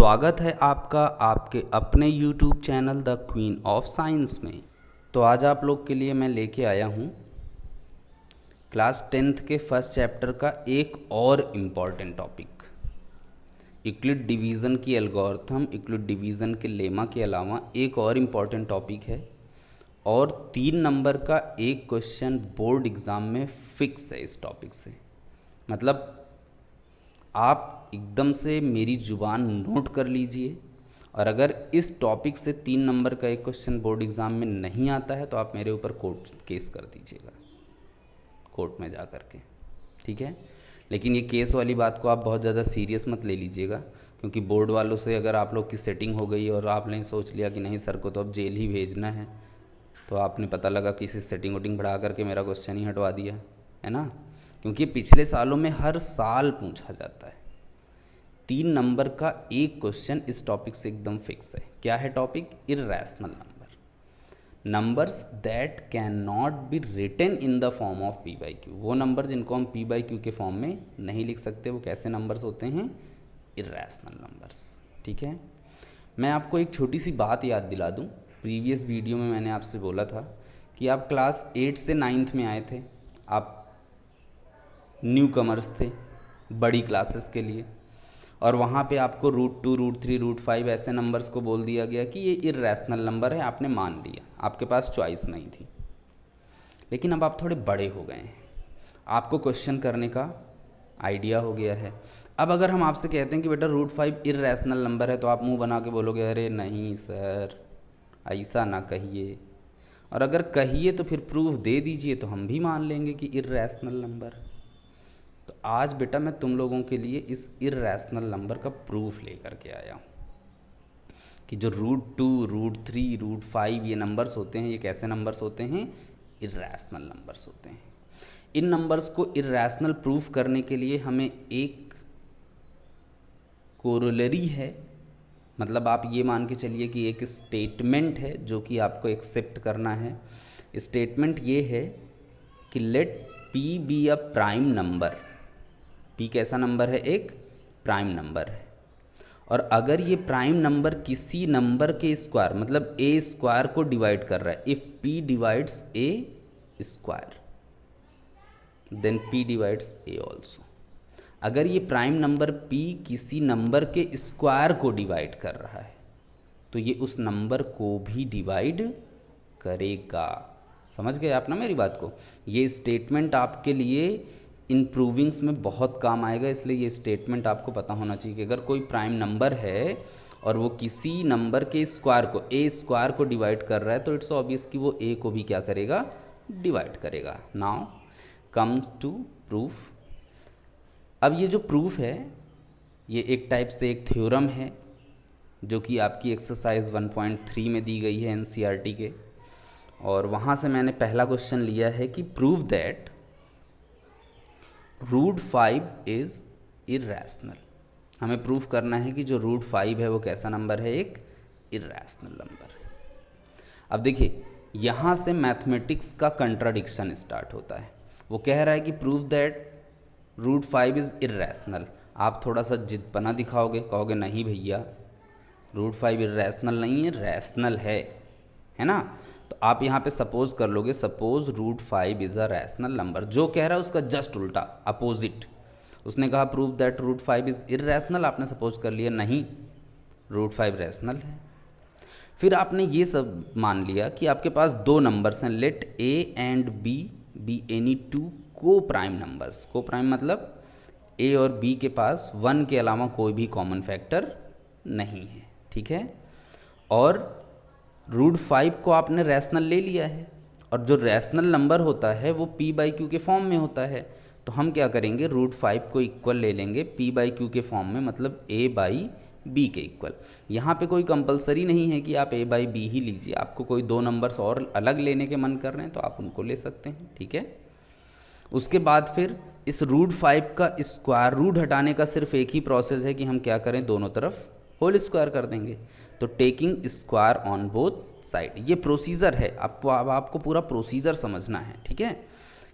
स्वागत है आपका आपके अपने YouTube channel the queen of science में। तो आज आप लोग के लिए मैं लेके आया हूँ क्लास 10th के फर्स्ट चैप्टर का एक और इम्पॉर्टेंट टॉपिक, यूक्लिड डिवीज़न की एल्गोरिथम, यूक्लिड डिवीज़न के लेमा के अलावा एक और इम्पॉर्टेंट टॉपिक है और 3 नंबर का एक क्वेश्चन बोर्ड एग्ज़ाम में फिक्स है इस टॉपिक से। मतलब आप एकदम से मेरी ज़ुबान नोट कर लीजिए और अगर इस टॉपिक से 3 नंबर का एक क्वेश्चन बोर्ड एग्ज़ाम में नहीं आता है तो आप मेरे ऊपर कोर्ट केस कर दीजिएगा, कोर्ट में जा कर के, ठीक है। लेकिन ये केस वाली बात को आप बहुत ज़्यादा सीरियस मत ले लीजिएगा, क्योंकि बोर्ड वालों से अगर आप लोग की सेटिंग हो गई और आपने सोच लिया कि नहीं सर को तो अब जेल ही भेजना है, तो आपने पता लगा किसी सेटिंग वोटिंग बढ़ा करके मेरा क्वेश्चन ही हटवा दिया है ना। क्योंकि पिछले सालों में हर साल पूछा जाता है 3 नंबर का एक क्वेश्चन इस टॉपिक से एकदम फिक्स है। क्या है topic? Irrational number, numbers that can not be written in the form of p by q. वो नंबर जिनको हम पी बाई क्यू के फॉर्म में नहीं लिख सकते, वो कैसे नंबर्स होते हैं? इर्रेशनल नंबर्स, ठीक है। मैं आपको एक छोटी सी बात याद दिला दूं। प्रीवियस वीडियो में मैंने आपसे बोला था कि आप क्लास 8 से 9th में आए थे, आप न्यू कमर्स थे बड़ी क्लासेस के लिए, और वहाँ पे आपको √2, √3, √5 ऐसे नंबर्स को बोल दिया गया कि ये इर्रेशनल नंबर है, आपने मान लिया, आपके पास चॉइस नहीं थी। लेकिन अब आप थोड़े बड़े हो गए हैं, आपको क्वेश्चन करने का आइडिया हो गया है। अब अगर हम आपसे कहते हैं कि बेटा √5 इर्रेशनल नंबर है, तो आप मुंह बना के बोलोगे अरे नहीं सर ऐसा ना कहिए, और अगर कहिए तो फिर प्रूफ दे दीजिए तो हम भी मान लेंगे कि इर्रेशनल नंबर। तो आज बेटा मैं तुम लोगों के लिए इस इर्रेशनल नंबर का प्रूफ लेकर के आया हूँ कि जो √2, √3, √5 ये नंबर्स होते हैं, ये कैसे नंबर्स होते हैं? इर्रेशनल नंबर्स होते हैं। इन नंबर्स को इर्रेशनल प्रूफ करने के लिए हमें एक कोरोलरी है, मतलब आप ये मान के चलिए कि एक स्टेटमेंट है जो कि आपको एक्सेप्ट करना है। स्टेटमेंट ये है कि let p be a prime number. P कैसा नंबर है? एक प्राइम नंबर है। और अगर ये प्राइम नंबर किसी नंबर के स्क्वायर, मतलब ए स्क्वायर को डिवाइड कर रहा है, if p divides a square then p divides a also. अगर ये प्राइम नंबर p किसी नंबर के स्क्वायर को डिवाइड कर रहा है तो ये उस नंबर को भी डिवाइड करेगा। समझ गए आप ना मेरी बात को? ये स्टेटमेंट आपके लिए इन प्रूविंग्स में बहुत काम आएगा, इसलिए ये स्टेटमेंट आपको पता होना चाहिए कि अगर कोई प्राइम नंबर है और वो किसी नंबर के स्क्वायर को, ए स्क्वायर को डिवाइड कर रहा है, तो इट्स ऑब्वियस कि वो ए को भी क्या करेगा? डिवाइड करेगा। Now comes to proof. अब ये जो प्रूफ है ये एक टाइप से एक थ्योरम है जो कि आपकी एक्सरसाइज 1.3 में दी गई है एनसीईआरटी के, और वहाँ से मैंने पहला क्वेश्चन लिया है कि प्रूव दैट √5 इज़ इर्रेशनल। हमें प्रूफ करना है कि जो √5 है वो कैसा नंबर है? एक इर्रेशनल नंबर है। अब देखिए यहाँ से मैथमेटिक्स का कंट्राडिक्शन स्टार्ट होता है। वो कह रहा है कि प्रूव दैट √5 इज़ इर्रेशनल। आप थोड़ा सा जिदपना दिखाओगे, कहोगे नहीं भैया √5 इर्रेशनल नहीं है, रैशनल है ना। तो आप यहाँ पे सपोज कर लोगे, suppose √5 is a rational number. जो कह रहा है उसका जस्ट उल्टा, अपोजिट। उसने कहा प्रूव दैट √5 इज़ इर्रेशनल, आपने सपोज कर लिया नहीं √5 रैशनल है। फिर आपने ये सब मान लिया कि आपके पास 2 नंबर्स हैं, let a and b be any 2 coprime numbers. Coprime मतलब a और b के पास 1 के अलावा कोई भी कॉमन फैक्टर नहीं है, ठीक है। और √5 को आपने रैशनल ले लिया है, और जो रैशनल नंबर होता है वो p बाई क्यू के फॉर्म में होता है। तो हम क्या करेंगे? √5 को इक्वल ले लेंगे p बाई क्यू के फॉर्म में, मतलब a बाई b के इक्वल। यहाँ पे कोई कंपलसरी नहीं है कि आप a बाई b ही लीजिए, आपको कोई 2 नंबर्स और अलग लेने के मन कर रहे हैं तो आप उनको ले सकते हैं, ठीक है। उसके बाद फिर इस √5 का स्क्वायर रूट हटाने का सिर्फ एक ही प्रोसेस है कि हम क्या करें? दोनों तरफ होल स्क्वायर कर देंगे। तो taking square on both side, ये प्रोसीजर है। आपको अब आपको पूरा प्रोसीजर समझना है, ठीक है।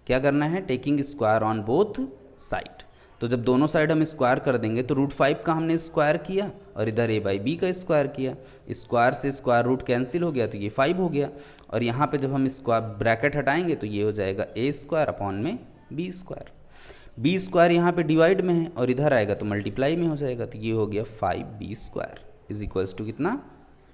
क्या करना है? Taking square on both side. तो जब दोनों साइड हम स्क्वायर कर देंगे तो √5 का हमने स्क्वायर किया और इधर a/b का स्क्वायर किया, स्क्वायर से स्क्वायर रूट कैंसिल हो गया तो ये 5 हो गया। और यहाँ पे जब हम स्क्वायर ब्रैकेट हटाएंगे तो ये हो जाएगा a² अपॉन में b²। b² यहाँ पे डिवाइड में है और इधर आएगा तो मल्टीप्लाई में हो जाएगा, तो ये हो गया 5b² इज इक्वल्स टू कितना,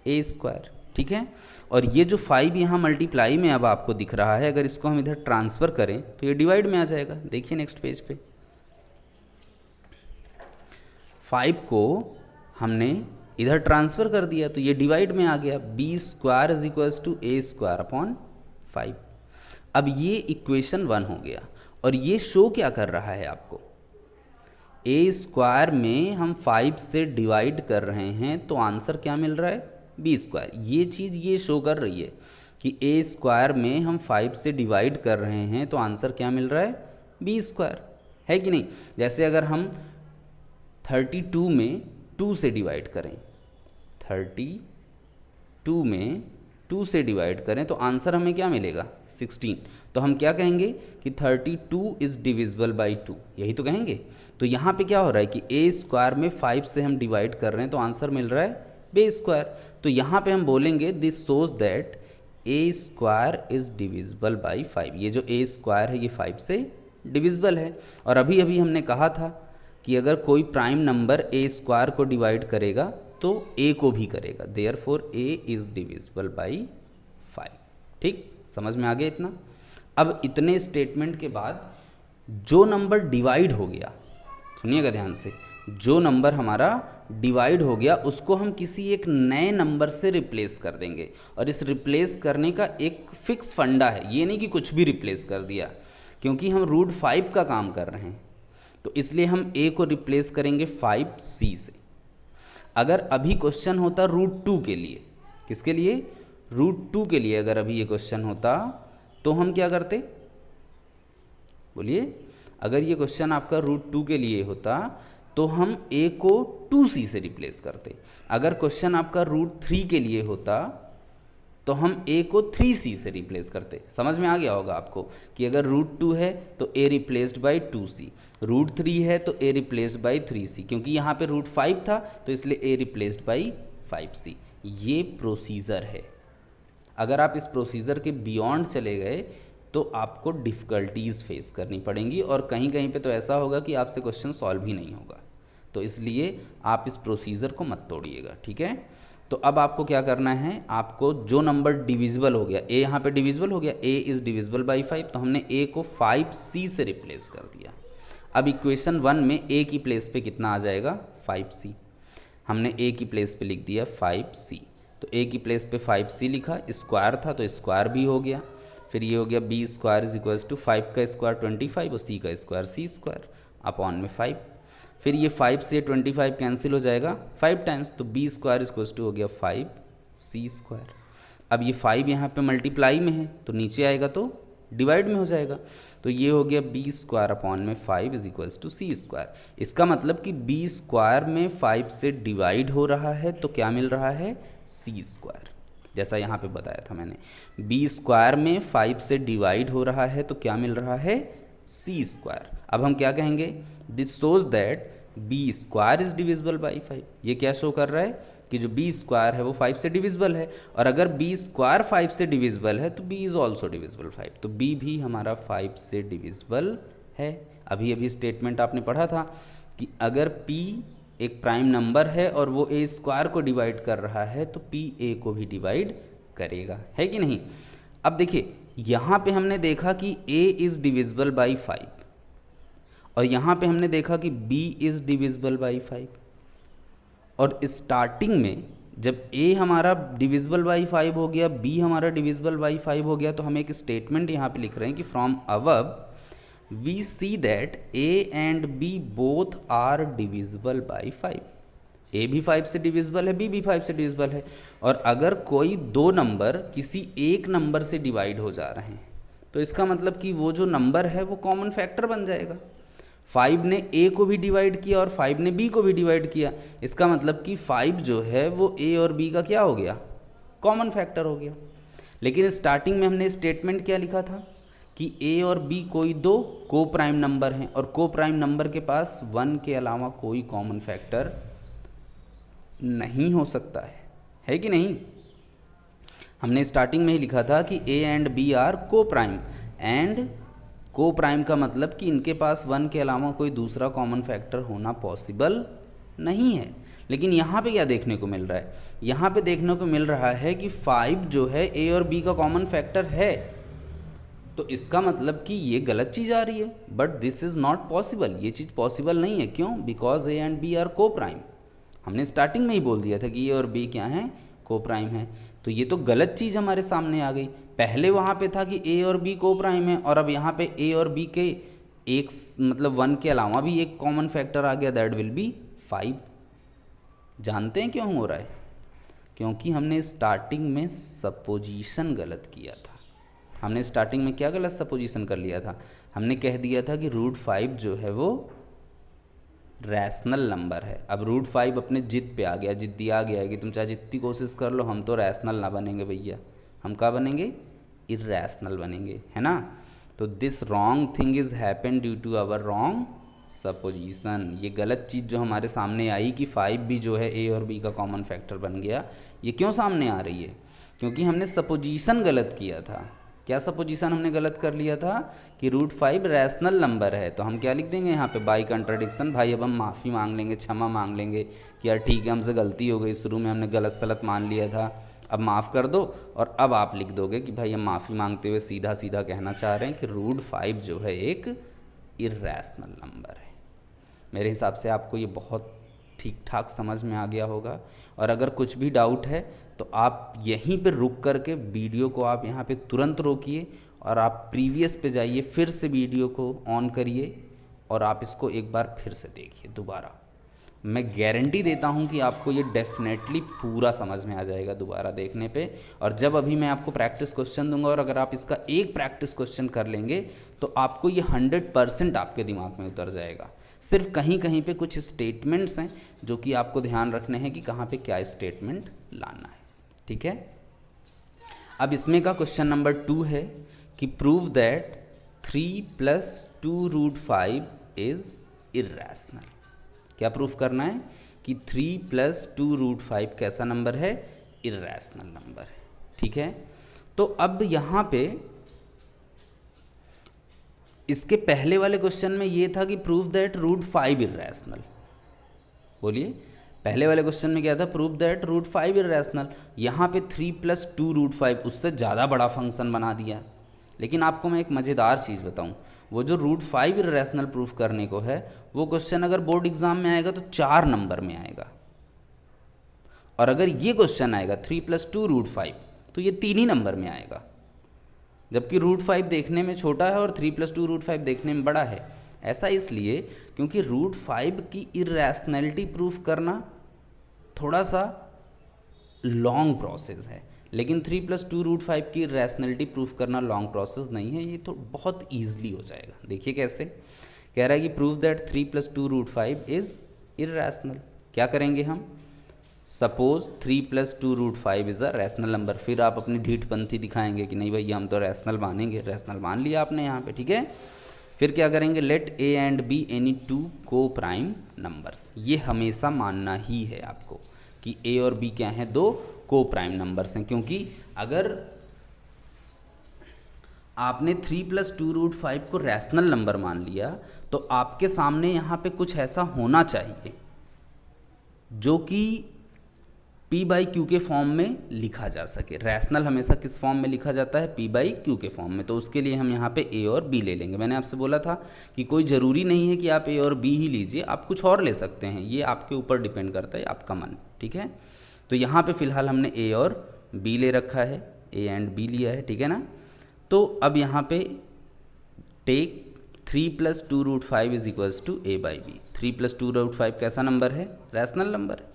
a²। ठीक है, और ये जो 5 यहाँ मल्टीप्लाई में अब आपको दिख रहा है, अगर इसको हम इधर ट्रांसफ़र करें तो ये डिवाइड में आ जाएगा। देखिए नेक्स्ट पेज पे 5 को हमने इधर ट्रांसफ़र कर दिया तो ये डिवाइड में आ गया, b² is equals to a² upon 5। अब ये इक्वेशन 1 हो गया और ये शो क्या कर रहा है आपको, a² में हम 5 से डिवाइड कर रहे हैं तो आंसर क्या मिल रहा है, b²। ये चीज़ ये शो कर रही है कि a² में हम 5 से डिवाइड कर रहे हैं तो आंसर क्या मिल रहा है, b², है कि नहीं। जैसे अगर हम 32 में 2 से डिवाइड करें, 32 में 2 से डिवाइड करें तो आंसर हमें क्या मिलेगा, 16। तो हम क्या कहेंगे कि 32 इज़ डिविजिबल बाई 2, यही तो कहेंगे। तो यहाँ पे क्या हो रहा है कि a² में 5 से हम डिवाइड कर रहे हैं तो आंसर मिल रहा है b²। तो यहाँ पे हम बोलेंगे this shows that a² is divisible by 5। ये जो a² है ये 5 से डिविजिबल है। और अभी अभी हमने कहा था कि अगर कोई प्राइम नंबर a² को डिवाइड करेगा तो a को भी करेगा, therefore a is divisible by 5। ठीक, समझ में आ गया इतना। अब इतने स्टेटमेंट के बाद जो नंबर डिवाइड हो गया, सुनिएगा ध्यान से, जो नंबर हमारा डिवाइड हो गया उसको हम किसी एक नए नंबर से रिप्लेस कर देंगे। और इस रिप्लेस करने का एक फिक्स फंडा है, ये नहीं कि कुछ भी रिप्लेस कर दिया, क्योंकि हम √5 का काम कर रहे हैं तो इसलिए हम a को रिप्लेस करेंगे 5c से। अगर अभी क्वेश्चन होता √2 के लिए, किसके लिए, √2 के लिए अगर अभी ये क्वेश्चन होता तो हम क्या करते, बोलिए। अगर ये क्वेश्चन आपका √2 के लिए होता तो हम a को 2c से रिप्लेस करते। अगर क्वेश्चन आपका √3 के लिए होता तो हम a को 3c से रिप्लेस करते। समझ में आ गया होगा आपको कि अगर √2 है तो a रिप्लेस्ड बाई 2c, √3 है तो a रिप्लेस्ड बाई 3c, क्योंकि यहाँ पे √5 था तो इसलिए a रिप्लेस्ड बाई 5c। ये प्रोसीजर है। अगर आप इस प्रोसीजर के बियॉन्ड चले गए तो आपको डिफ़िकल्टीज़ फेस करनी पड़ेंगी और कहीं कहीं पे तो ऐसा होगा कि आपसे क्वेश्चन सॉल्व ही नहीं होगा। तो इसलिए आप इस प्रोसीजर को मत तोड़िएगा, ठीक है। तो अब आपको क्या करना है, आपको जो नंबर डिविजिबल हो गया, a यहाँ पे डिविजिबल हो गया, a इज़ डिविजिबल बाई 5, तो हमने a को 5c से रिप्लेस कर दिया। अब इक्वेशन 1 में a की प्लेस पे कितना आ जाएगा, 5c। हमने a की प्लेस पे लिख दिया 5c, तो a की प्लेस पे 5c लिखा, स्क्वायर था तो स्क्वायर भी हो गया। फिर ये हो गया b² इज इक्वल्स टू 5 का स्क्वायर 25 और c का स्क्वायर c² अपॉन में 5। फिर ये 5 से 25 कैंसिल हो जाएगा 5 टाइम्स, तो b² इक्वल्स टू हो गया 5c²। अब ये 5 यहाँ पे मल्टीप्लाई में है तो नीचे आएगा तो डिवाइड में हो जाएगा, तो ये हो गया b² अपॉन में 5 इज इक्वल्स टू c²। इसका मतलब कि b² में 5 से डिवाइड हो रहा है तो क्या मिल रहा है, c²। जैसा यहाँ पे बताया था मैंने, b² में 5 से डिवाइड हो रहा है तो क्या मिल रहा है, c²। अब हम क्या कहेंगे, this shows that b² is divisible by 5। ये क्या शो कर रहा है कि जो b² है वो 5 से डिविजिबल है, और अगर b² 5 से डिविजिबल है तो b इज़ ऑल्सो डिविजिबल 5, तो b भी हमारा 5 से डिविजिबल है। अभी अभी स्टेटमेंट आपने पढ़ा था कि अगर p एक प्राइम नंबर है और वो a² को डिवाइड कर रहा है तो p a को भी डिवाइड करेगा, है कि नहीं। अब देखिए यहाँ पे हमने देखा कि a इज़ डिविजिबल बाई 5 और यहाँ पे हमने देखा कि b इज़ डिविजिबल बाई 5, और स्टार्टिंग में जब a हमारा डिविजिबल बाई 5 हो गया, b हमारा डिविजिबल बाई 5 हो गया, तो हम एक स्टेटमेंट यहाँ पे लिख रहे हैं कि from above we see that a and b both are divisible by 5। a भी 5 से डिविजिबल है, b भी 5 से डिविजिबल है, और अगर कोई दो नंबर किसी एक नंबर से डिवाइड हो जा रहे हैं तो इसका मतलब कि वो जो नंबर है वो कॉमन फैक्टर बन जाएगा। 5 ने a को भी डिवाइड किया और 5 ने b को भी डिवाइड किया, इसका मतलब कि 5 जो है वो a और b का क्या हो गया, कॉमन फैक्टर हो गया। लेकिन स्टार्टिंग में हमने स्टेटमेंट क्या लिखा था कि ए और बी कोई दो को प्राइम नंबर हैं और को प्राइम नंबर के पास 1 के अलावा कोई कॉमन फैक्टर नहीं हो सकता है कि नहीं। हमने स्टार्टिंग में ही लिखा था कि ए एंड बी आर को प्राइम, एंड को प्राइम का मतलब कि इनके पास 1 के अलावा कोई दूसरा कॉमन फैक्टर होना पॉसिबल नहीं है। लेकिन यहाँ पे क्या देखने को मिल रहा है, यहाँ पे देखने को मिल रहा है कि 5 जो है ए और बी का कॉमन फैक्टर है, तो इसका मतलब कि ये गलत चीज़ आ रही है। But this is not possible, ये चीज़ पॉसिबल नहीं है। क्यों? Because a and b are coprime. हमने स्टार्टिंग में ही बोल दिया था कि ए और बी क्या हैं, को प्राइम है। तो ये तो गलत चीज़ हमारे सामने आ गई। पहले वहाँ पे था कि ए और बी को प्राइम है, और अब यहाँ पे ए और बी के एक मतलब 1 के अलावा भी एक कॉमन फैक्टर आ गया, दैट विल बी 5। जानते हैं क्यों हो रहा है? क्योंकि हमने स्टार्टिंग में सपोजिशन गलत किया था। हमने स्टार्टिंग में क्या गलत सपोजिशन कर लिया था? हमने कह दिया था कि √5 जो है वो रैशनल नंबर है। अब √5 अपने जिद पे आ गया, जिद्दी आ गया है कि तुम चाहे जितनी कोशिश कर लो, हम तो रैशनल ना बनेंगे भैया। हम क्या बनेंगे? इर्रैशनल बनेंगे, है ना। तो this wrong thing is happen due to our wrong supposition. ये गलत चीज़ जो हमारे सामने आई कि 5 भी जो है ए और बी का कॉमन फैक्टर बन गया, ये क्यों सामने आ रही है? क्योंकि हमने सपोजिशन गलत किया था। क्या सपोजिशन हमने गलत कर लिया था? कि √5 रैशनल नंबर है। तो हम क्या लिख देंगे यहाँ पे? By contradiction. भाई अब हम माफ़ी मांग लेंगे, क्षमा मांग लेंगे कि यार ठीक है, हमसे गलती हो गई, शुरू में हमने गलत सलत मान लिया था, अब माफ़ कर दो। और अब आप लिख दोगे कि भाई हम माफ़ी मांगते हुए सीधा सीधा कहना चाह रहे हैं कि √5 जो है एक इर्रैशनल नंबर है। मेरे हिसाब से आपको ये बहुत ठीक ठाक समझ में आ गया होगा। और अगर कुछ भी डाउट है तो आप यहीं पे रुक करके वीडियो को आप यहाँ पे तुरंत रोकिए और आप प्रीवियस पे जाइए, फिर से वीडियो को ऑन करिए और आप इसको एक बार फिर से देखिए दोबारा। मैं गारंटी देता हूँ कि आपको ये डेफिनेटली पूरा समझ में आ जाएगा दोबारा देखने पे। और जब अभी मैं आपको प्रैक्टिस क्वेश्चन दूंगा और अगर आप इसका एक प्रैक्टिस क्वेश्चन कर लेंगे तो आपको ये 100% आपके दिमाग में उतर जाएगा। सिर्फ कहीं कहीं पे कुछ स्टेटमेंट्स हैं जो कि आपको ध्यान रखने हैं कि कहाँ पे क्या स्टेटमेंट लाना है, ठीक है। अब इसमें का क्वेश्चन नंबर 2 है कि प्रूव दैट 3 + 2√5 इज़ इर्रैशनल। क्या प्रूफ करना है? कि 3 + 2√5 कैसा नंबर है? इर्रैशनल नंबर है, ठीक है। तो अब यहाँ पे इसके पहले वाले क्वेश्चन में ये था कि प्रूव दैट √5 इर्रैशनल। बोलिए, पहले वाले क्वेश्चन में क्या था? Prove that √5 इर्रैशनल। यहाँ पे 3 + 2√5 उससे ज़्यादा बड़ा फंक्शन बना दिया। लेकिन आपको मैं एक मज़ेदार चीज़ बताऊँ, वो जो √5 इर्रैशनल प्रूफ करने को है वो क्वेश्चन अगर बोर्ड एग्जाम में आएगा तो 4 नंबर में आएगा, और अगर ये क्वेश्चन आएगा 3 + 2√5 तो ये 3 ही नंबर में आएगा। जबकि √5 देखने में छोटा है और 3 + 2√5 देखने में बड़ा है। ऐसा इसलिए क्योंकि √5 की इर्रैशनैलिटी प्रूफ करना थोड़ा सा लॉन्ग प्रोसेस है, लेकिन 3 + 2√5 की रैशनैलिटी प्रूफ करना लॉन्ग प्रोसेस नहीं है, ये तो बहुत ईजिली हो जाएगा। देखिए कैसे कह रहा है कि प्रूव दैट 3 + 2√5 इज़ इर्रैशनल। क्या करेंगे हम? Suppose 3 + 2√5 is a rational number. फिर आप अपनी ढीठपंथी दिखाएंगे कि नहीं भैया हम तो रैशनल मानेंगे। रैशनल मान लिया आपने यहाँ पे, ठीक है। फिर क्या करेंगे? Let a and b any 2 coprime numbers. ये हमेशा मानना ही है आपको कि ए और बी क्या हैं? 2 को प्राइम नंबर्स हैं। क्योंकि अगर आपने 3 + 2√5 को रैशनल नंबर मान लिया तो आपके सामने यहाँ पे कुछ ऐसा होना चाहिए जो कि P/Q के फॉर्म में लिखा जा सके। रैशनल हमेशा किस फॉर्म में लिखा जाता है? P/Q के फॉर्म में। तो उसके लिए हम यहाँ पे A और B ले लेंगे। मैंने आपसे बोला था कि कोई ज़रूरी नहीं है कि आप A और B ही लीजिए, आप कुछ और ले सकते हैं। ये आपके ऊपर डिपेंड करता है, आपका मन, ठीक है। तो यहाँ पे फ़िलहाल हमने A और B ले रखा है, A एंड B लिया है, ठीक है ना। तो अब यहाँ पे take 3 + 2√5 is equals to A/B। 3 + 2√5 कैसा नंबर है? रैशनल नंबर है।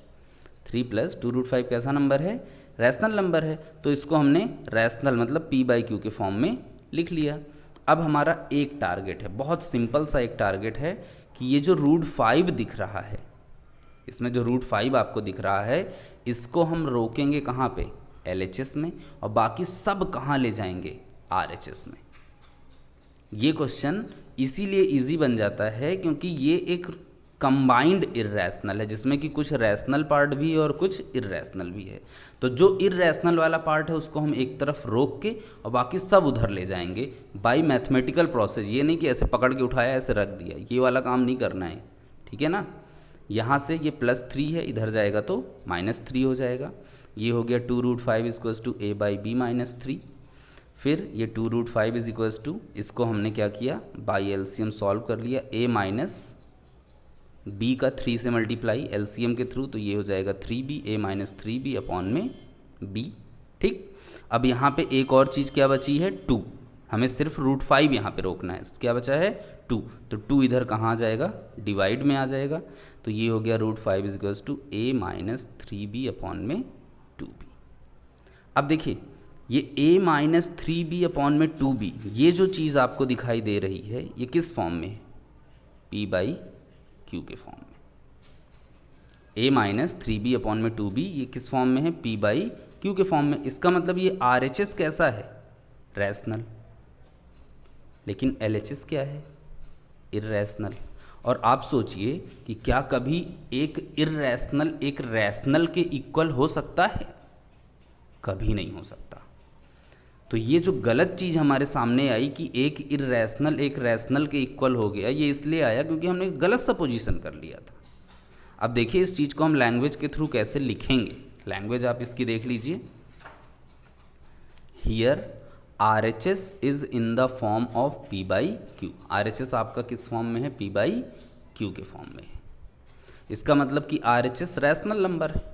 3 + 2√5 कैसा नंबर है? रैशनल नंबर है। तो इसको हमने रैशनल मतलब P/Q के फॉर्म में लिख लिया। अब हमारा एक टारगेट है, बहुत सिंपल सा एक टारगेट है कि ये जो √5 दिख रहा है, इसमें जो √5 आपको दिख रहा है, इसको हम रोकेंगे कहाँ पे? LHS में, और बाकी सब कहाँ ले जाएंगे? RHS में। ये क्वेश्चन इसीलिए इजी बन जाता है क्योंकि ये एक कंबाइंड इर्रेशनल है जिसमें कि कुछ रैशनल पार्ट भी है और कुछ इर्रेशनल भी है। तो जो इर्रेशनल वाला पार्ट है उसको हम एक तरफ रोक के और बाकी सब उधर ले जाएंगे बाय मैथमेटिकल प्रोसेस। ये नहीं कि ऐसे पकड़ के उठाया ऐसे रख दिया, ये वाला काम नहीं करना है, ठीक है ना। यहाँ से ये +3 है, इधर जाएगा तो -3 हो जाएगा। ये हो गया 2√5 इक्वल्स टू a/b-3। फिर ये 2√5 इज इक्वल्स टू, इसको हमने क्या किया, बाई एलसीएम सॉल्व कर लिया, a माइनस b का 3 से मल्टीप्लाई एलसीएम के थ्रू, तो ये हो जाएगा 3b, a-3b अपॉन में b। ठीक, अब यहाँ पे एक और चीज़ क्या बची है, 2। हमें सिर्फ √5 यहाँ पे रोकना है, क्या बचा है 2, तो 2 इधर कहाँ आ जाएगा, डिवाइड में आ जाएगा। तो ये हो गया √5 is equals to a-3b upon में 2b। अब देखिए ये a-3b अपॉन में 2b, ये जो चीज़ आपको दिखाई दे रही है ये किस फॉर्म में है, p/q के फॉर्म में। a-3b अपॉन में 2b ये किस फॉर्म में है, p/q के फॉर्म में। इसका मतलब ये RHS कैसा है, रैशनल, लेकिन LHS क्या है, इर्रेशनल। और आप सोचिए कि क्या कभी एक इर्रेशनल एक रैशनल के इक्वल हो सकता है, कभी नहीं हो सकता। तो ये जो गलत चीज़ हमारे सामने आई कि एक इर्रेशनल एक रैशनल के इक्वल हो गया, ये इसलिए आया क्योंकि हमने गलत सपोजिशन कर लिया था। अब देखिए इस चीज़ को हम लैंग्वेज के थ्रू कैसे लिखेंगे। लैंग्वेज आप इसकी देख लीजिए, here RHS is in the form of p/q। RHS आपका किस फॉर्म में है, p/q के फॉर्म में है। इसका मतलब कि RHS रैशनल नंबर है,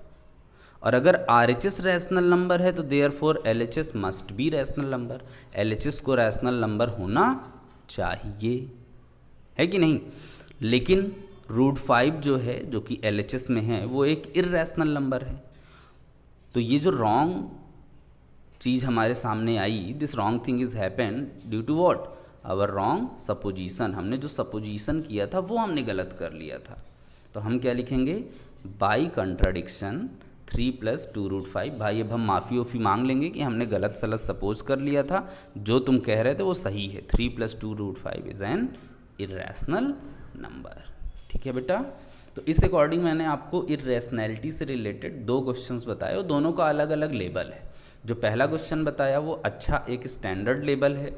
और अगर RHS रैशनल नंबर है तो therefore LHS must be rational number. LHS को रैशनल नंबर होना चाहिए, है कि नहीं। लेकिन √5 जो है, जो कि LHS में है, वो एक इर्रेशनल नंबर है। तो ये जो रॉन्ग चीज़ हमारे सामने आई, this wrong thing is happened due to what, our wrong supposition. हमने जो सपोजिशन किया था वो हमने गलत कर लिया था। तो हम क्या लिखेंगे, बाई कंट्राडिक्शन 3 + 2√5। भाई अब हम माफ़ी ओफ़ी मांग लेंगे कि हमने गलत सलत सपोज कर लिया था, जो तुम कह रहे थे वो सही है। 3 + 2√5 इज़ एन इर्रेशनल नंबर, ठीक है बेटा। तो इस अकॉर्डिंग मैंने आपको इर्रेशनैलिटी से रिलेटेड 2 क्वेश्चंस बताए और दोनों का अलग अलग लेवल है। जो पहला क्वेश्चन बताया वो अच्छा एक स्टैंडर्ड लेवल है,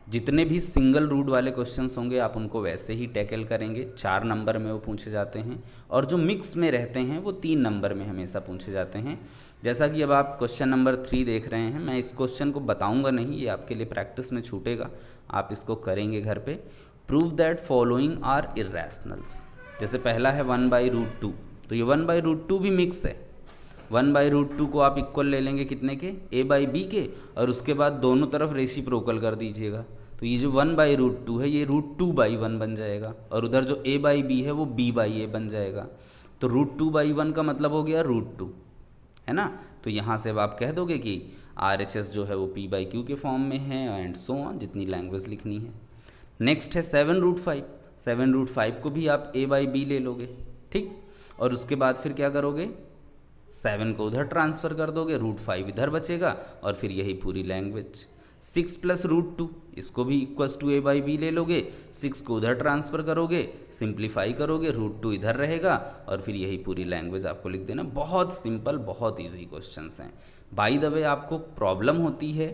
जितने भी सिंगल रूट वाले क्वेश्चंस होंगे आप उनको वैसे ही टैकल करेंगे, 4 नंबर में वो पूछे जाते हैं, और जो मिक्स में रहते हैं वो 3 नंबर में हमेशा पूछे जाते हैं। जैसा कि अब आप क्वेश्चन नंबर 3 देख रहे हैं, मैं इस क्वेश्चन को बताऊंगा नहीं, ये आपके लिए प्रैक्टिस में छूटेगा, आप इसको करेंगे घर पे। Prove that following are irrationals. जैसे पहला है 1/√2, तो ये 1/√2 भी मिक्स है। 1/√2 को आप इक्वल ले लेंगे कितने के, a/b के, और उसके बाद दोनों तरफ रेसिप्रोकल कर दीजिएगा। तो ये जो 1/√2 है ये √2/1 बन जाएगा, और उधर जो a/b है वो b/a बन जाएगा। तो √2/1 का मतलब हो गया √2, है ना। तो यहाँ से अब आप कह दोगे कि RHS जो है वो p/q के फॉर्म में है, एंड सो ऑन, जितनी लैंग्वेज लिखनी है। नेक्स्ट है 7√5। 7√5 को भी आप a/b ले लोगे, ठीक, और उसके बाद फिर क्या करोगे, 7 को उधर ट्रांसफ़र कर दोगे, √5 इधर बचेगा, और फिर यही पूरी लैंग्वेज। 6 + √2 इसको भी इक्वल्स टू a/b ले लोगे, 6 को उधर ट्रांसफ़र करोगे, सिंप्लीफाई करोगे, √2 इधर रहेगा, और फिर यही पूरी लैंग्वेज आपको लिख देना। बहुत सिंपल, बहुत ईजी क्वेश्चंस हैं। बाय द वे, आपको प्रॉब्लम होती है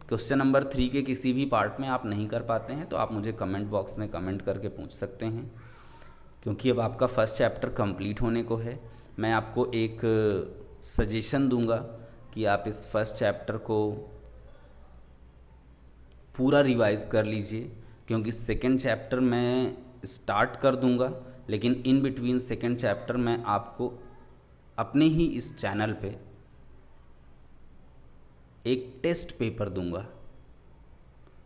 क्वेश्चन नंबर 3 के किसी भी पार्ट में आप नहीं कर पाते हैं तो आप मुझे कमेंट बॉक्स में कमेंट करके पूछ सकते हैं, क्योंकि अब आपका फर्स्ट चैप्टर कंप्लीट होने को है। मैं आपको एक सजेशन दूंगा कि आप इस फर्स्ट चैप्टर को पूरा रिवाइज़ कर लीजिए, क्योंकि सेकंड चैप्टर मैं स्टार्ट कर दूंगा, लेकिन इन बिटवीन सेकंड चैप्टर मैं आपको अपने ही इस चैनल पे एक टेस्ट पेपर दूंगा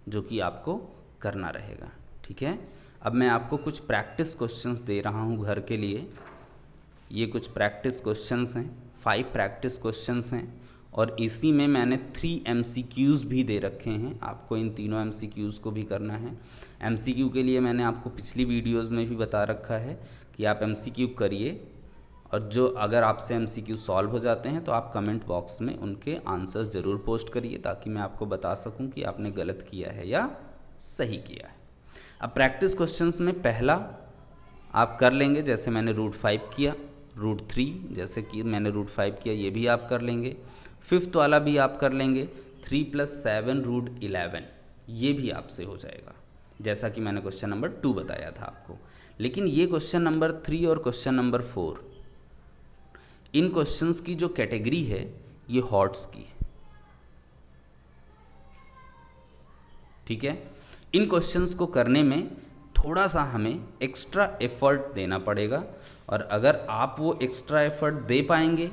जो कि आपको करना रहेगा, ठीक है। अब मैं आपको कुछ प्रैक्टिस क्वेश्चंस दे रहा हूँ घर के लिए। ये कुछ प्रैक्टिस क्वेश्चंस हैं, 5 प्रैक्टिस क्वेश्चंस हैं, और इसी में मैंने 3 MCQs भी दे रखे हैं। आपको इन तीनों MCQs को भी करना है। MCQ के लिए मैंने आपको पिछली वीडियोज़ में भी बता रखा है कि आप MCQ करिए, और जो अगर आपसे MCQ सॉल्व हो जाते हैं तो आप कमेंट बॉक्स में उनके आंसर्स ज़रूर पोस्ट करिए, ताकि मैं आपको बता सकूं कि आपने गलत किया है या सही किया है। अब प्रैक्टिस क्वेश्चंस में पहला आप कर लेंगे, जैसे मैंने √5 किया, √3 जैसे कि मैंने √5 किया, ये भी आप कर लेंगे। फिफ्थ वाला भी आप कर लेंगे, 3 + 7 √11, ये भी आपसे हो जाएगा, जैसा कि मैंने क्वेश्चन नंबर 2 बताया था आपको। लेकिन ये क्वेश्चन नंबर 3 और क्वेश्चन नंबर 4, इन क्वेश्चंस की जो कैटेगरी है ये हॉट्स की है, ठीक है। इन क्वेश्चंस को करने में थोड़ा सा हमें एक्स्ट्रा एफर्ट देना पड़ेगा, और अगर आप वो एक्स्ट्रा एफर्ट दे पाएंगे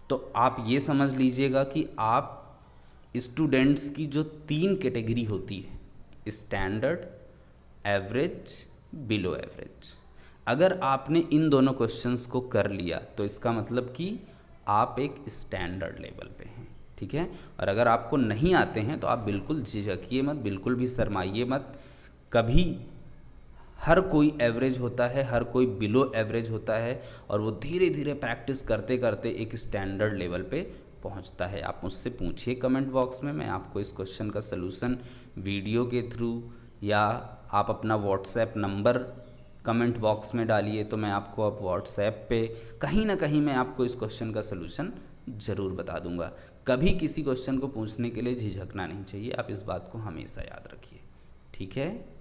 तो आप ये समझ लीजिएगा कि आप स्टूडेंट्स की जो 3 कैटेगरी होती है, स्टैंडर्ड, एवरेज, बिलो एवरेज, अगर आपने इन दोनों क्वेश्चंस को कर लिया तो इसका मतलब कि आप एक स्टैंडर्ड लेवल पे हैं, ठीक है। और अगर आपको नहीं आते हैं तो आप बिल्कुल झिझकिए मत, बिल्कुल भी शर्माइए मत। कभी हर कोई एवरेज होता है, हर कोई बिलो एवरेज होता है, और वो धीरे धीरे प्रैक्टिस करते करते एक स्टैंडर्ड लेवल पे पहुंचता है। आप मुझसे पूछिए कमेंट बॉक्स में, मैं आपको इस क्वेश्चन का सलूशन वीडियो के थ्रू, या आप अपना व्हाट्सएप नंबर कमेंट बॉक्स में डालिए तो मैं आपको अब व्हाट्सएप पे कहीं ना कहीं मैं आपको इस क्वेश्चन का सलूशन ज़रूर बता दूंगा। कभी किसी क्वेश्चन को पूछने के लिए झिझकना नहीं चाहिए, आप इस बात को हमेशा याद रखिए, ठीक है।